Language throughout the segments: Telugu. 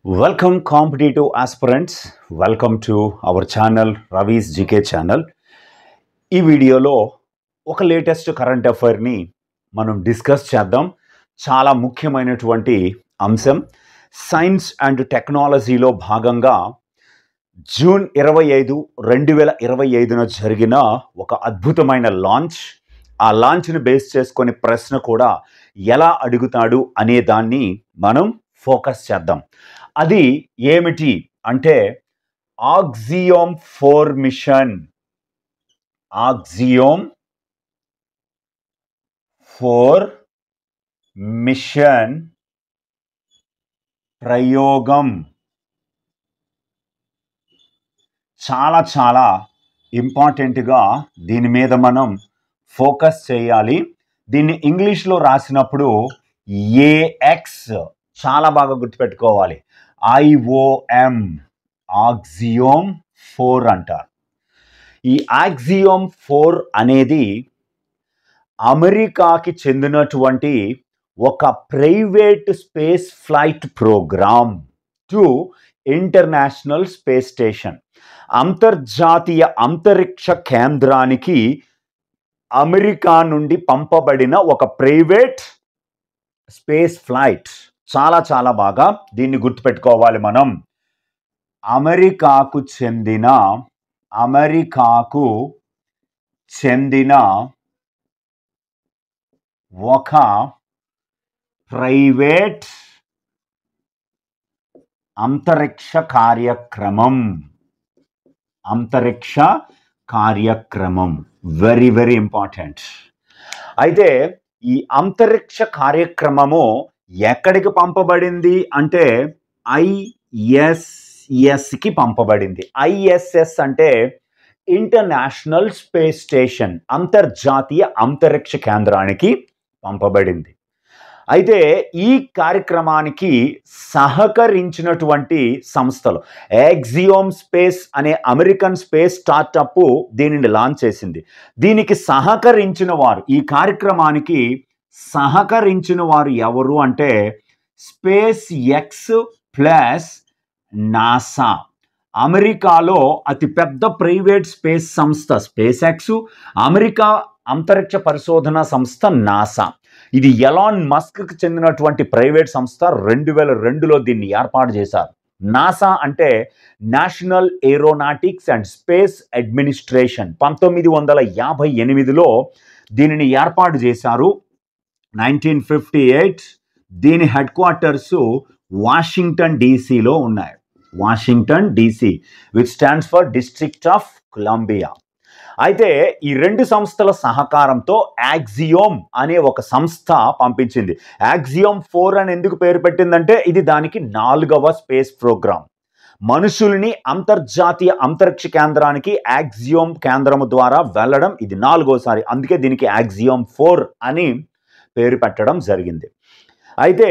Welcome competitive aspirants. Welcome to our channel Ravi's GK channel. ఈ వీడియోలో ఒక లేటెస్ట్ కరెంట్ అఫైర్ని మనం డిస్కస్ చేద్దాం. చాలా ముఖ్యమైనటువంటి అంశం. సైన్స్ అండ్ టెక్నాలజీలో భాగంగా జూన్ 25, 2025న జరిగిన ఒక అద్భుతమైన లాంచ్. ఆ లాంచ్ని బేస్ చేసుకొని ప్రశ్న కూడా ఎలా అడుగుతాడు అనే దాన్ని మనం ఫోకస్ చేద్దాం. అది ఏమిటి అంటే ఆక్సియోమ్ 4 మిషన్. ఆక్సియోమ్ 4 మిషన్ ప్రయోగం. చాలా ఇంపార్టెంట్గా దీని మీద మనం ఫోకస్ చేయాలి. దీన్ని ఇంగ్లీష్లో రాసినప్పుడు ఏఎక్స్ చాలా బాగా గుర్తుపెట్టుకోవాలి. IOM ఆక్సియోమ్ 4 అంటారు. ఈ ఆక్సియోమ్ 4 అనేది అమెరికాకి చెందినటువంటి ఒక private space flight programme to International Space Station. అంతర్జాతీయ అంతరిక్ష కేంద్రానికి అమెరికా నుండి పంపబడిన ఒక ప్రైవేట్ స్పేస్ ఫ్లైట్. చాలా బాగా దీన్ని గుర్తుపెట్టుకోవాలి మనం. అమెరికాకు చెందిన ఒక ప్రైవేట్ అంతరిక్ష కార్యక్రమం. Very important. అయితే ఈ అంతరిక్ష కార్యక్రమము ఎక్కడికి పంపబడింది అంటే ISSకి పంపబడింది. ISS అంటే ఇంటర్నేషనల్ స్పేస్ స్టేషన్, అంతర్జాతీయ అంతరిక్ష కేంద్రానికి పంపబడింది. అయితే ఈ కార్యక్రమానికి సహకరించినటువంటి సంస్థలు ఆక్సియోమ్ స్పేస్ అనే అమెరికన్ స్పేస్ స్టార్టప్ దీనిని లాంచ్ చేసింది. దీనికి సహకరించిన వారు, ఈ కార్యక్రమానికి సహకరించిన వారు ఎవరు అంటే స్పేస్ ఎక్స్ ప్లస్ నాసా. అమెరికాలో అతిపెద్ద ప్రైవేట్ స్పేస్ సంస్థ స్పేస్ ఎక్స్, అమెరికా అంతరిక్ష పరిశోధన సంస్థ నాసా. ఇది ఎలాన్ మస్క్కి చెందినటువంటి ప్రైవేట్ సంస్థ. 2002లో దీన్ని ఏర్పాటు చేశారు. నాసా అంటే national aeronautics and space administration. 1958లో దీనిని ఏర్పాటు చేశారు. 1958 దీని హెడ్ క్వార్టర్స్ వాషింగ్టన్ డీసీలో ఉన్నాయి. Washington DC which stands for District of Columbia. అయితే ఈ రెండు సంస్థల సహకారంతో ఆక్సియోమ్ అనే ఒక సంస్థ పంపించింది. ఆక్సియోమ్ 4 అని ఎందుకు పేరు పెట్టిందంటే ఇది దానికి 4వ స్పేస్ ప్రోగ్రామ్. మనుషుల్ని అంతర్జాతీయ అంతరిక్ష కేంద్రానికి ఆక్సియోమ్ కేంద్రము ద్వారా వెళ్ళడం ఇది 4వసారి. అందుకే దీనికి ఆక్సియోమ్ 4 అని పేరు పెట్టడం జరిగింది. అయితే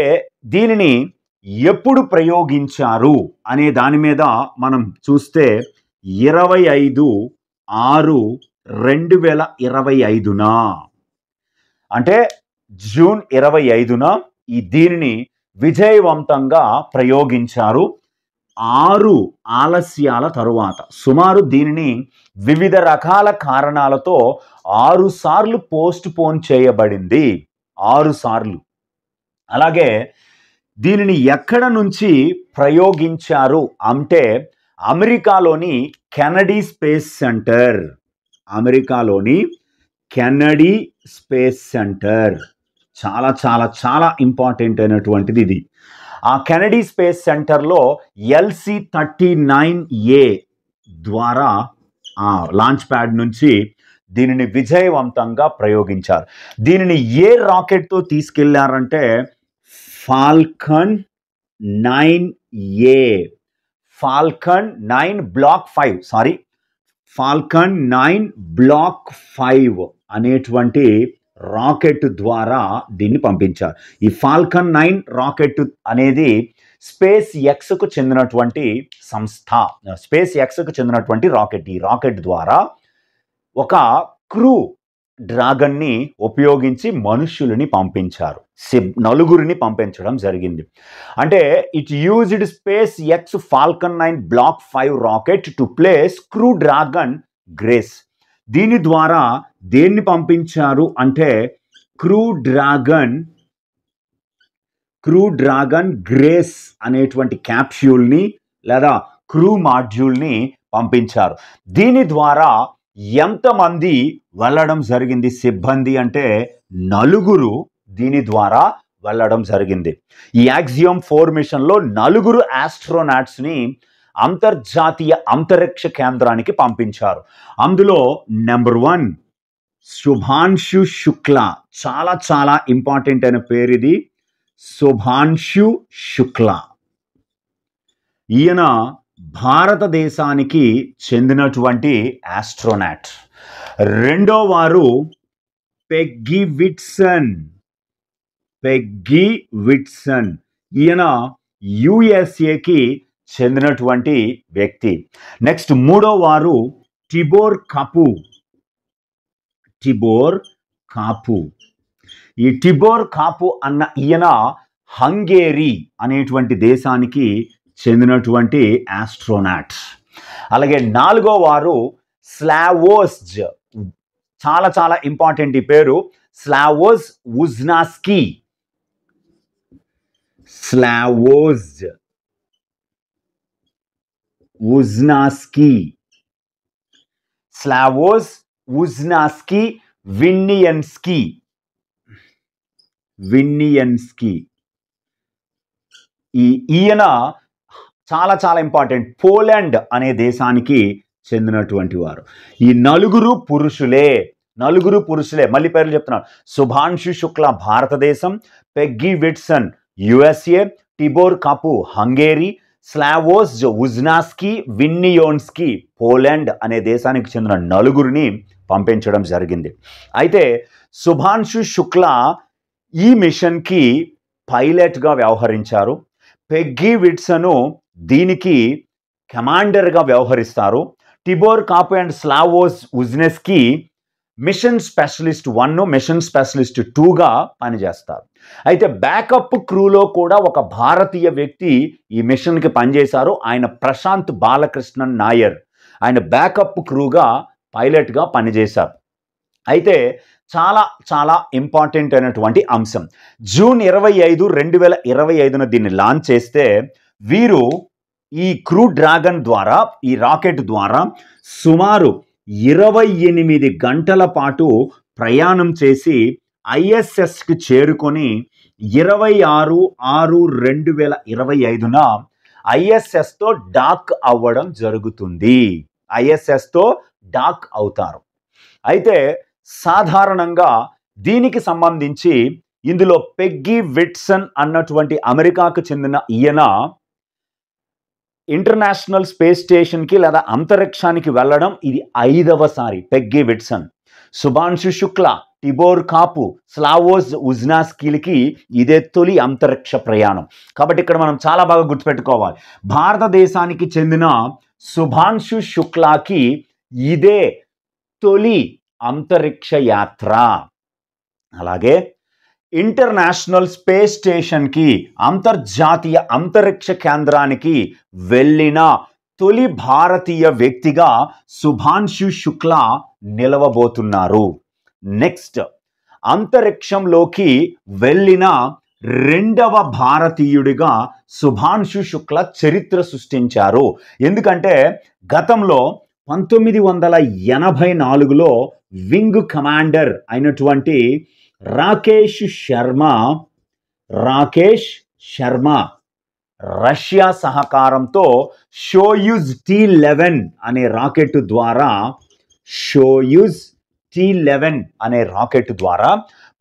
దీనిని ఎప్పుడు ప్రయోగించారు అనే దాని మీద మనం చూస్తే 25/6/2025 అంటే జూన్ 25న దీనిని విజయవంతంగా ప్రయోగించారు. 6 ఆలస్యాల తరువాత సుమారు దీనిని వివిధ రకాల కారణాలతో 6 సార్లు పోస్ట్ పోన్ చేయబడింది. 6 సార్లు. అలాగే దీనిని ఎక్కడ నుంచి ప్రయోగించారు అంటే అమెరికాలోని కెనడీ స్పేస్ సెంటర్. అమెరికాలోని కెనడీ స్పేస్ సెంటర్ చాలా ఇంపార్టెంట్ అయినటువంటిది ఇది. ఆ కెనడీ స్పేస్ సెంటర్లో LC-39A ద్వారా లాంచ్ ప్యాడ్ నుంచి దీనిని విజయవంతంగా ప్రయోగించారు. దీనిని ఏ రాకెట్తో తీసుకెళ్లారంటే ఫాల్కన్ 9A, ఫాల్కన్ 9 బ్లాక్ 5 అనేటువంటి రాకెట్ ద్వారా దీన్ని పంపించారు. ఈ ఫాల్కన్ 9 రాకెట్ అనేది స్పేస్ ఎక్స్కు చెందినటువంటి సంస్థ. స్పేస్ ఎక్స్కు చెందినటువంటి రాకెట్. ఈ రాకెట్ ద్వారా ఒక క్రూ డ్రాగన్ని ఉపయోగించి మనుష్యులని పంపించారు. నలుగురిని పంపించడం జరిగింది. అంటే it used SpaceX Falcon 9 block 5 rocket to place Crew Dragon Grace. దీని ద్వారా దేన్ని పంపించారు అంటే క్రూ డ్రాగన్ గ్రేస్ అనేటువంటి క్యాప్స్యూల్ని లేదా క్రూ మాడ్యూల్ని పంపించారు. దీని ద్వారా ఎంతమంది వెళ్ళడం జరిగింది సిబ్బంది అంటే 9 దీని ద్వారా వెళ్ళడం జరిగింది. ఈ యాక్సియం 4 మిషన్లో 9 ఆస్ట్రోనాట్స్ని అంతర్జాతీయ అంతరిక్ష కేంద్రానికి పంపించారు. అందులో నెంబర్ 1 శుభాన్షు శుక్లా. చాలా చాలా ఇంపార్టెంట్ అయిన పేరు ఇది, శుభాన్షు శుక్లా. ఈయన భారతదేశానికి చెందినటువంటి ఆస్ట్రోనాట్. రెండో వారు పెగ్గీ విట్సన్. ఈయన యుఎస్ఏకి చెందినటువంటి వ్యక్తి. నెక్స్ట్ మూడో వారు టిబోర్ కాపు. ఈ టిబోర్ కాపు అన్న ఈయన హంగేరీ అనేటువంటి దేశానికి చెందినటువంటి ఆస్ట్రోనాట్. అలాగే నాలుగో వారు స్లావోజ్. చాలా చాలా ఇంపార్టెంట్ ఈ పేరు, స్లావోజ్ వుజ్నాస్కీ. స్లావోజ్ వుజ్నాస్కీ విన్నియన్స్కీ. ఈయన చాలా చాలా ఇంపార్టెంట్, పోలాండ్ అనే దేశానికి చెందినటువంటి వారు. ఈ నలుగురు పురుషులే. మళ్ళీ పేర్లు చెప్తున్నాను. Shubhanshu Shukla Bharatadesam, Peggy Whitson USA, Tibor Kapu Hungary, Slawosz Uznanski Wisniewski Poland అనే దేశానికి చెందిన 9 పంపించడం జరిగింది. అయితే శుభాన్షు శుక్లా ఈ మిషన్కి పైలట్గా వ్యవహరించారు. పెగ్గీ విట్సను దీనికి కమాండర్గా వ్యవహరిస్తారు. Tibor Kapu and Slawosz Uznanski mission specialist 1, mission specialist 2గా పనిచేస్తారు. అయితే బ్యాకప్ క్రూలో కూడా ఒక భారతీయ వ్యక్తి ఈ మిషన్కి పనిచేశారు. ఆయన ప్రశాంత్ బాలకృష్ణన్ నాయర్. ఆయన బ్యాకప్ క్రూగా పైలట్గా పనిచేశారు. అయితే చాలా చాలా ఇంపార్టెంట్ అయినటువంటి అంశం, జూన్ 25, 2025 దీన్ని లాంచ్ చేస్తే వీరు ఈ క్రూ డ్రాగన్ ద్వారా, ఈ రాకెట్ ద్వారా సుమారు 28 గంటల పాటు ప్రయాణం చేసి ఐఎస్ఎస్కి చేరుకొని 26/6/2025న ఐఎస్ఎస్తో డాక్ అవ్వడం జరుగుతుంది. ఐఎస్ఎస్తో డాక్ అవుతారు. అయితే సాధారణంగా దీనికి సంబంధించి ఇందులో పెగ్గీ విట్సన్ అన్నటువంటి అమెరికాకు చెందిన ఈయన ఇంటర్నేషనల్ స్పేస్ స్టేషన్కి లేదా అంతరిక్షానికి వెళ్ళడం ఇది 5వసారి Peggy Whitson. Shubhanshu Shukla, Tibor Kapu, Slawosz వుజ్నాస్కీలకి ఇదే తొలి అంతరిక్ష ప్రయాణం. కాబట్టి ఇక్కడ మనం చాలా బాగా గుర్తుపెట్టుకోవాలి, భారతదేశానికి చెందిన శుభాన్షు శుక్లాకి ఇదే తొలి అంతరిక్ష యాత్ర. అలాగే ఇంటర్నేషనల్ స్పేస్ స్టేషన్కి, అంతర్జాతీయ అంతరిక్ష కేంద్రానికి వెళ్ళిన తొలి భారతీయ వ్యక్తిగా శుభాన్షు శుక్లా నిలవబోతున్నారు. నెక్స్ట్, అంతరిక్షంలోకి వెళ్ళిన 2వ భారతీయుడిగా శుభాన్షు శుక్లా చరిత్ర సృష్టించారు. ఎందుకంటే గతంలో 1984లో వింగ్ కమాండర్ అయినటువంటి రాకేష్ శర్మ రష్యా సహకారంతో షోయూజ్ T11 అనే రాకెట్ ద్వారా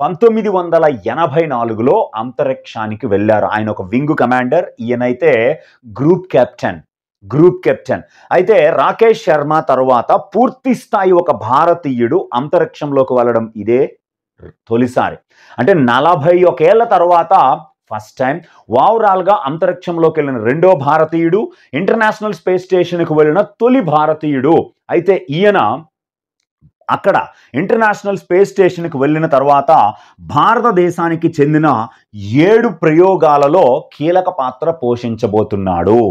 1984లో అంతరిక్షానికి వెళ్ళారు. ఆయన ఒక వింగ్ కమాండర్, ఈయనైతే గ్రూప్ కెప్టెన్. అయితే రాకేష్ శర్మ తరువాత పూర్తి స్థాయి ఒక భారతీయుడు అంతరిక్షంలోకి వెళ్ళడం ఇదే తొలిసారి. అంటే 41 ఏళ్ల తర్వాత ఫస్ట్ టైం ఓవరాల్గా అంతరిక్షంలోకి వెళ్ళిన 2వ భారతీయుడు, ఇంటర్నేషనల్ స్పేస్ స్టేషన్కి వెళ్ళిన తొలి భారతీయుడు. అయితే ఈయన అక్కడ ఇంటర్నేషనల్ స్పేస్ స్టేషన్కి వెళ్ళిన తర్వాత భారతదేశానికి చెందిన 7 ప్రయోగాలలో కీలక పాత్ర పోషించబోతున్నాడు.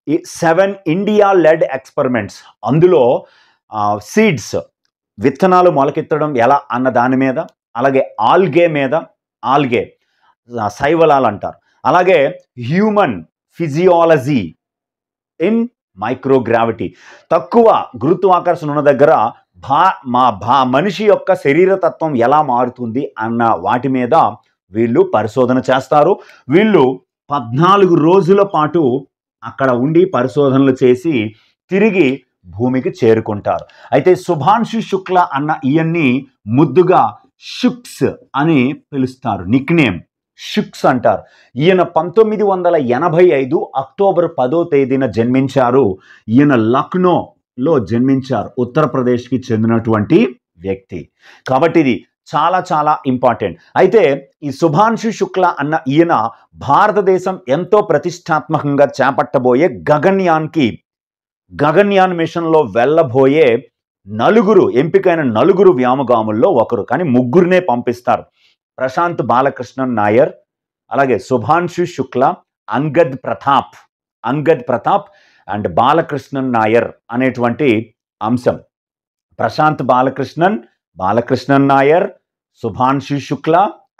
ఈ 7 ఇండియా లెడ్ ఎక్స్పెరిమెంట్స్, అందులో సీడ్స్, విత్తనాలు మొలకెత్తడం ఎలా అన్న దాని మీద, అలాగే ఆల్గే శైవలాలు అంటారు, అలాగే హ్యూమన్ ఫిజియాలజీ ఇన్ మైక్రోగ్రావిటీ, తక్కువ గురుత్వాకర్షణ ఉన్న దగ్గర మనిషి యొక్క శరీరతత్వం ఎలా మారుతుంది అన్న వాటి మీద వీళ్ళు పరిశోధన చేస్తారు. వీళ్ళు 14 రోజుల పాటు అక్కడ ఉండి పరిశోధనలు చేసి తిరిగి భూమికి చేరుకుంటారు. అయితే శుభాంశు శుక్ల అన్న ఈయన్ని ముద్దుగా షుక్స్ అని పిలుస్తారు, నిక్ నేమ్ షుక్స్ అంటారు. ఈయన 1985 అక్టోబర్ 10వ తేదీన జన్మించారు. ఈయన లక్నోలో జన్మించారు, ఉత్తరప్రదేశ్కి చెందినటువంటి వ్యక్తి. కాబట్టి ఇది చాలా చాలా ఇంపార్టెంట్. అయితే ఈ శుభాంశు శుక్ల అన్న ఈయన భారతదేశం ఎంతో ప్రతిష్టాత్మకంగా చేపట్టబోయే గగన్యాన్ మిషన్లో వెళ్ళబోయే ఎంపికైన 9 వ్యోమగాముల్లో ఒకరు. కానీ 3నే పంపిస్తారు. ప్రశాంత్ బాలకృష్ణన్ నాయర్, అలాగే శుభాంశు శుక్ల, అంగద్ ప్రతాప్ అండ్ బాలకృష్ణన్ నాయర్ అనేటువంటి అంశం. ప్రశాంత్ బాలకృష్ణన్ నాయర్, శుభాంశు శుక్ల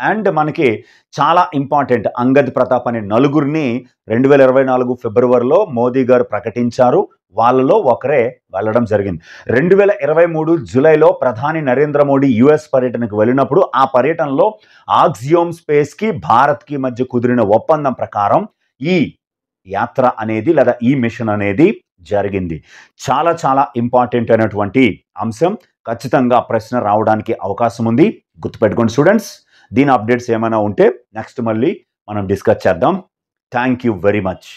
అండ్ మనకి చాలా ఇంపార్టెంట్ అంగద్ ప్రతాప్ అనే 4ని 2024 ఫిబ్రవరిలో మోదీ గారు ప్రకటించారు. వాళ్ళలో ఒకరే వెళ్ళడం జరిగింది. 2023 జూలైలో ప్రధాని నరేంద్ర మోడీ యుఎస్ పర్యటనకు వెళ్ళినప్పుడు ఆ పర్యటనలో ఆక్సియోమ్ స్పేస్కి భారత్కి మధ్య కుదిరిన ఒప్పందం ప్రకారం ఈ యాత్ర అనేది లేదా ఈ మిషన్ అనేది జరిగింది. చాలా చాలా ఇంపార్టెంట్ అయినటువంటి అంశం. ఖచ్చితంగా ప్రశ్న రావడానికి అవకాశం ఉంది, గుర్తుపెట్టుకోండి స్టూడెంట్స్. దీని అప్డేట్స్ ఏమైనా ఉంటే నెక్స్ట్ మళ్ళీ మనం డిస్కస్ చేద్దాం. Thank you very much.